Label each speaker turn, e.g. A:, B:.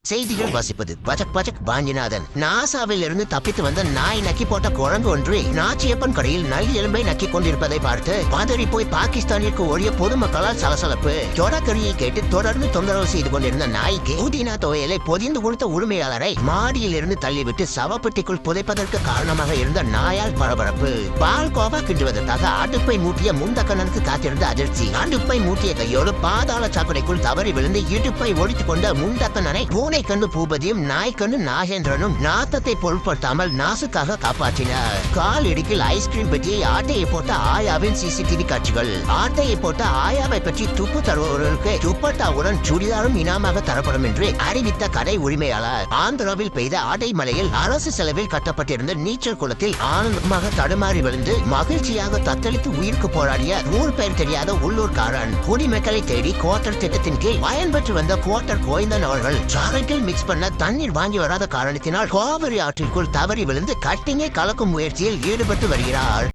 A: செய்திகள் வாசிப்பது பஜக் பஜக் பாஞ்சிநாதன். நாசாவில் இருந்து தப்பித்து வந்த நாய் நக்கி போட்ட குரங்கு ஒன்று நாச்சியப்பன் கடையில் நல் எலும்பை நக்கி கொண்டிருப்பதை பார்த்து பதறி போய் பாகிஸ்தானிற்கு ஓடிய பொதுமக்களால் சலசலப்பு. தொடக்கரியை கேட்டு தொடர்ந்து தொந்தரவு செய்து கொண்டிருந்த நாய்க்கு புதினா துவையலை பொதிந்து கொடுத்த உரிமையாளரை மாடியில் இருந்து தள்ளிவிட்டு சவப்பெட்டிக்குள் புதைப்பதற்கு காரணமாக இருந்த நாயால் பரபரப்பு. பால்கோவா கிண்டுவதற்காக அடுப்பை மூட்டிய முந்தக்கண்ணனுக்கு காத்திருந்த அதிர்ச்சி. அடுப்பை மூட்டிய கையோடு பாதாள சாக்கடைக்குள் தவறி விழுந்து இடுப்பை ஒடித்துக் கொண்ட முந்தக்கண்ணனை பூனை கண்ணு பூபதியும் நாய்க்கண்ணு நாகேந்திரனும் நாத்தத்தை பொருட்படுத்தாமல் நாசுக்காக காப்பாற்றினர். கால் இடுக்கில் ஐஸ்கிரீம் பெட்டியை ஆட்டையை போட்ட ஆயாவின் சிசிடிவி காட்சிகள். ஆட்டையை போட்ட ஆயாவை பற்றி துப்பு தருபவர்களுக்கு துப்பட்டாவுடன் சுடிதாரும் இனாமாக தரப்படும் என்று அறிவித்த கடை உரிமையாளர். ஆந்திராவில் பெய்த ஆடை மலையில் அரசு செலவில் கட்டப்பட்டிருந்த நீச்சல் குளத்தில் ஆனந்தமாக தடுமாறி விழுந்து மகிழ்ச்சியாக தத்தளித்து உயிருக்கு போராடிய ஊர் பெயர் தெரியாத உள்ளூர்காரன். குடிமக்களை தேடி குவார்டர் திட்டத்தின் கீழ் பயன்பெற்று வந்த குவார்டர் கோயந்தன் அவர்கள் சாரைட்டில் மிக்ஸ் பண்ண தண்ணீர் வாங்கி வராத காரணத்தினால் காவிரி ஆற்றிற்குள் தவறி விழுந்து கட்டிங்கை கலக்கும் முயற்சியில் ஈடுபட்டு வருகிறார்.